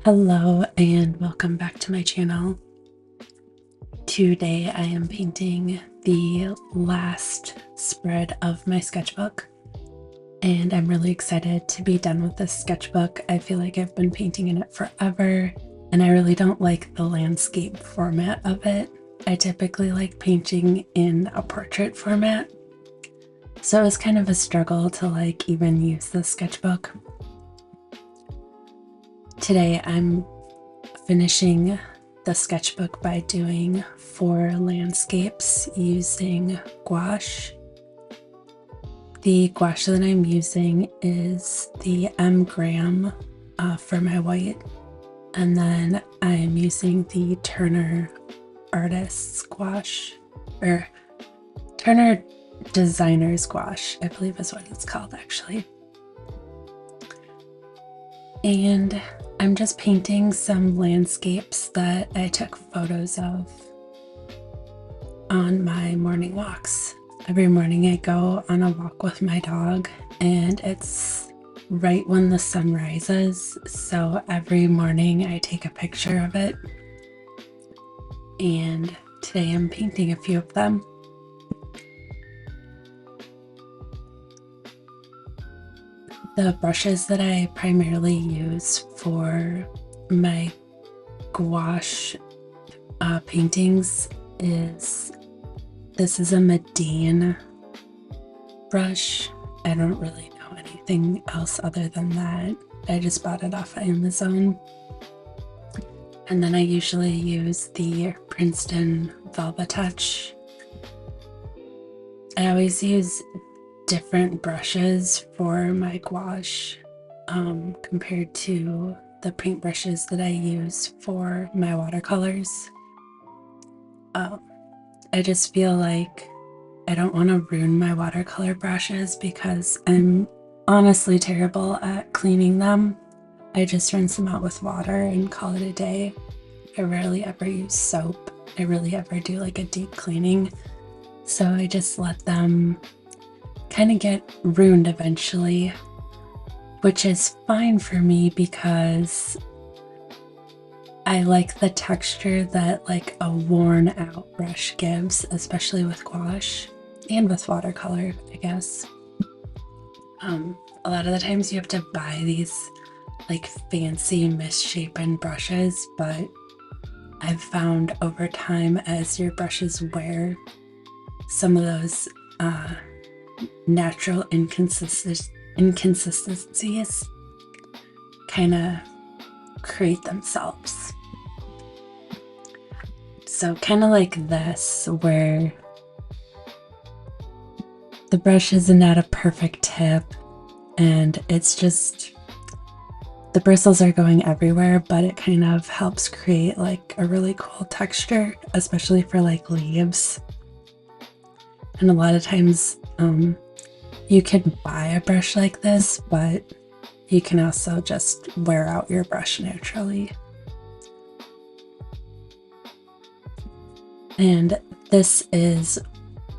Hello and welcome back to my channel. Today I am painting the last spread of my sketchbook and I'm really excited to be done with this sketchbook. I feel like I've been painting in it forever and I really don't like the landscape format of it. I typically like painting in a portrait format, so it was kind of a struggle to even use the sketchbook. Today I'm finishing the sketchbook by doing 4 landscapes using gouache. The gouache that I'm using is the M Graham for my white, and then I'm using the Turner Artist's gouache, or Turner Designer's gouache, I believe is what it's called actually. And I'm just painting some landscapes that I took photos of on my morning walks. Every morning I go on a walk with my dog and it's right when the sun rises, so every morning I take a picture of it, and today I'm painting a few of them. The brushes that I primarily use for my gouache paintings is a Medine brush. I don't really know anything else other than that. I just bought it off Amazon. And then I usually use the Princeton Velvet Touch. I always use different brushes for my gouache compared to the paint brushes that I use for my watercolors. I just feel like I don't want to ruin my watercolor brushes because I'm honestly terrible at cleaning them. I just rinse them out with water and call it a day. I rarely ever use soap. I rarely ever do like a deep cleaning. So I just let them kind of get ruined eventually, which is fine for me because I like the texture that like a worn out brush gives, especially with gouache and with watercolor, I guess. A lot of the times you have to buy these like fancy misshapen brushes, but I've found over time as your brushes wear, some of those natural inconsistencies kind of create themselves. So kind of like this, where the brush isn't at a perfect tip and it's just, the bristles are going everywhere, but it kind of helps create like a really cool texture, especially for like leaves. And a lot of times you can buy a brush like this, but you can also just wear out your brush naturally. And this is,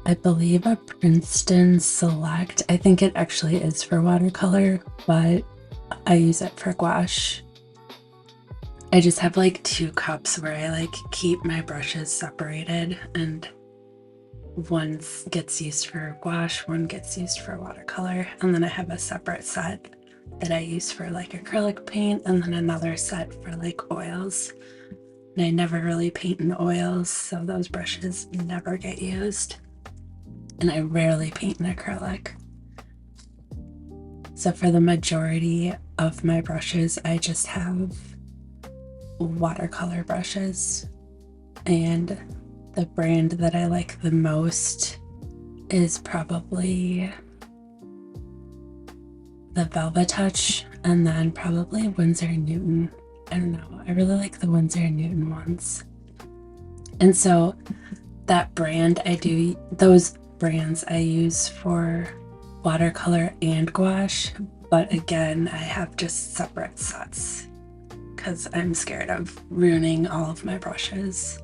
I believe, a Princeton Select. I think it actually is for watercolor, but I use it for gouache. I just have like 2 cups where I like keep my brushes separated, and one gets used for gouache, one gets used for watercolor, and then I have a separate set that I use for like acrylic paint, and then another set for like oils. And I never really paint in oils, so those brushes never get used. And I rarely paint in acrylic. So for the majority of my brushes, I just have watercolor brushes. And the brand that I like the most is probably the Velvet Touch, and then probably Winsor & Newton. I don't know, I really like the Winsor & Newton ones. And so that brand, those brands I use for watercolor and gouache, but again, I have just separate sets because I'm scared of ruining all of my brushes,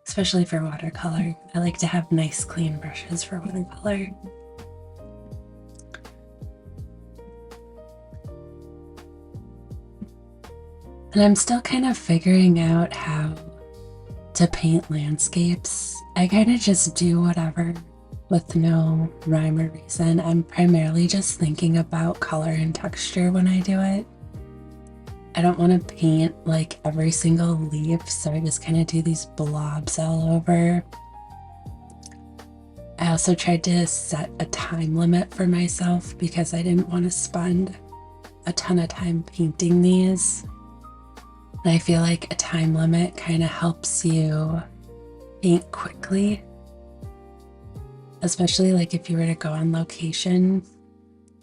especially for watercolor. I like to have nice clean brushes for watercolor. And I'm still kind of figuring out how to paint landscapes. I kind of just do whatever with no rhyme or reason. I'm primarily just thinking about color and texture when I do it. I don't want to paint like every single leaf, so I just kind of do these blobs all over. I also tried to set a time limit for myself because I didn't want to spend a ton of time painting these. And I feel like a time limit kind of helps you paint quickly, especially like if you were to go on location,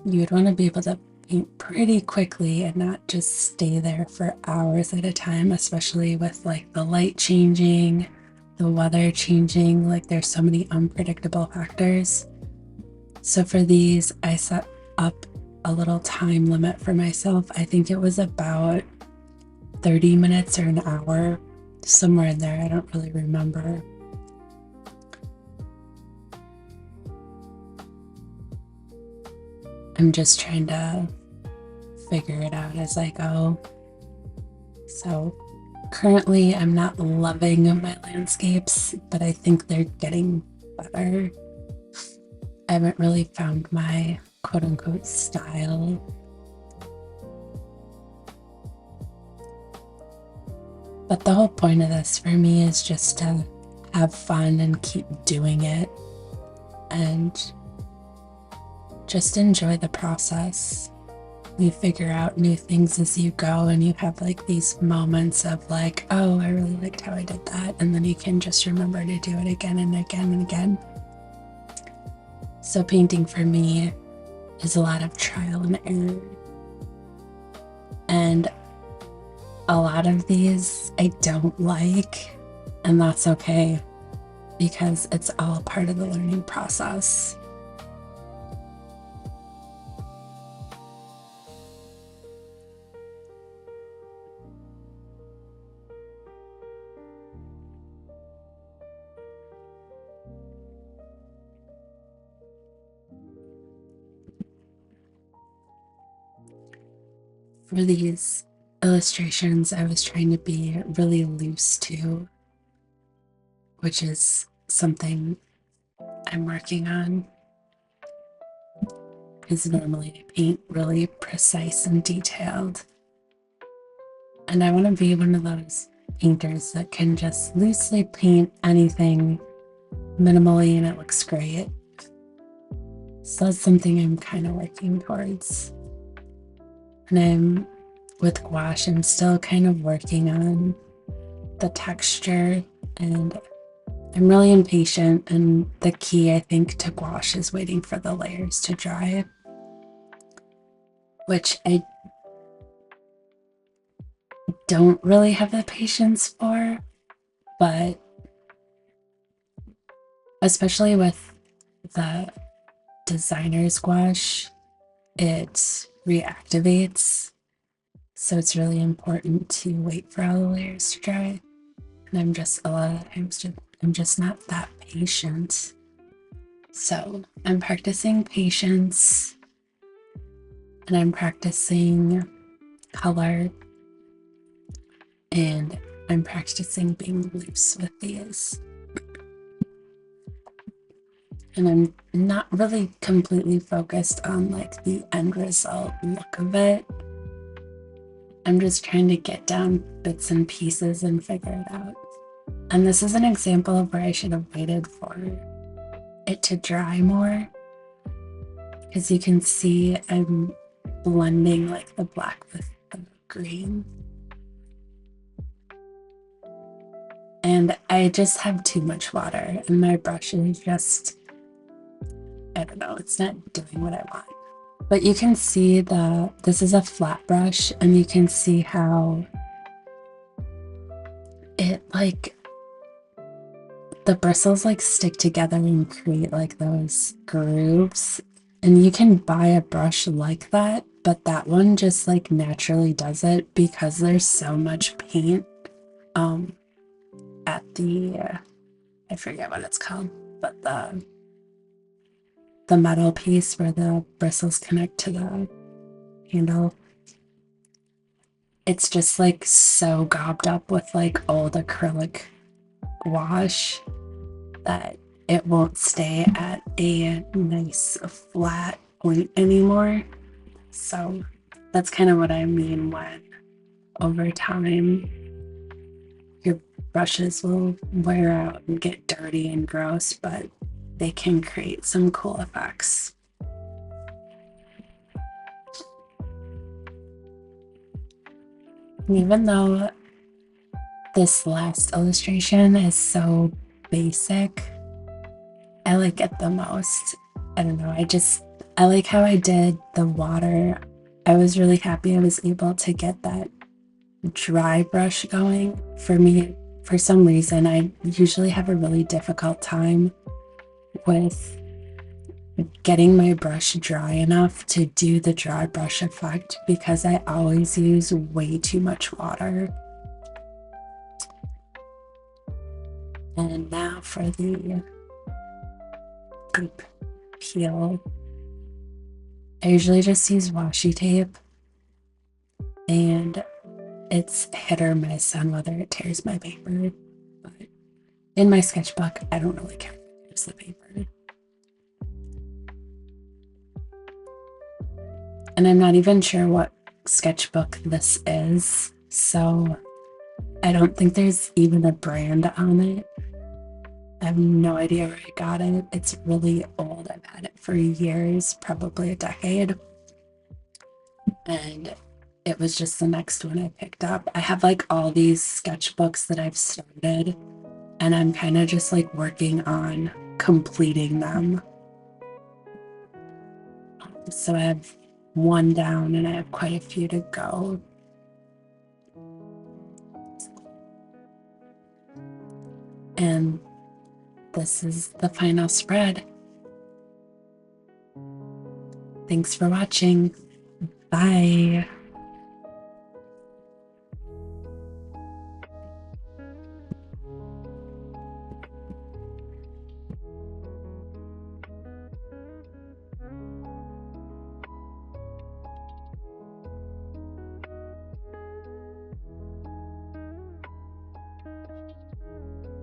you would want to be able to paint pretty quickly and not just stay there for hours at a time, especially with like the light changing, the weather changing. Like there's so many unpredictable factors. So for these, I set up a little time limit for myself. I think it was about 30 minutes or an hour, somewhere in there. I don't really remember. I'm just trying to figure it out as I go. So currently I'm not loving my landscapes, but I think they're getting better. I haven't really found my quote unquote style. But the whole point of this for me is just to have fun and keep doing it and just enjoy the process. You figure out new things as you go, and you have like these moments of like, oh, I really liked how I did that. And then you can just remember to do it again and again and again. So painting for me is a lot of trial and error. And a lot of these I don't like, and that's okay because it's all part of the learning process. For these illustrations, I was trying to be really loose too, which is something I'm working on. Because normally I paint really precise and detailed. And I want to be one of those painters that can just loosely paint anything minimally and it looks great. So that's something I'm kind of working towards. And with gouache, I'm still kind of working on the texture, and I'm really impatient. And the key, I think, to gouache is waiting for the layers to dry, which I don't really have the patience for, but especially with the designer's gouache, it reactivates. So it's really important to wait for all the layers to dry. And I'm just, a lot of times, I'm just not that patient. So I'm practicing patience and I'm practicing color and I'm practicing being loose with these. And I'm not really completely focused on like the end result look of it. I'm just trying to get down bits and pieces and figure it out. And this is an example of where I should have waited for it to dry more. Because you can see I'm blending like the black with the green. And I just have too much water and my brush is just, I don't know, it's not doing what I want. But you can see that this is a flat brush and you can see how it like, the bristles like stick together and create like those grooves. And you can buy a brush like that, but that one just like naturally does it because there's so much paint at the I forget what it's called, but the metal piece where the bristles connect to the handle. it's just like so gobbed up with like old acrylic wash that it won't stay at a nice flat point anymore. So that's kind of what I mean when over time your brushes will wear out and get dirty and gross, but they can create some cool effects. And even though this last illustration is so basic, I like it the most. I don't know, I like how I did the water. I was really happy I was able to get that dry brush going. For me, for some reason, I usually have a really difficult time with getting my brush dry enough to do the dry brush effect because I always use way too much water. And now for the tape peel. I usually just use washi tape, and it's hit or miss on whether it tears my paper. But in my sketchbook, I don't really care if it tears the paper. And I'm not even sure what sketchbook this is, so I don't think there's even a brand on it. I have no idea where I got it. It's really old. I've had it for years, probably a decade. And it was just the next one I picked up. I have like all these sketchbooks that I've started, and I'm kind of just like working on completing them. So I have one down and I have quite a few to go. And this is the final spread. Thanks for watching. Bye.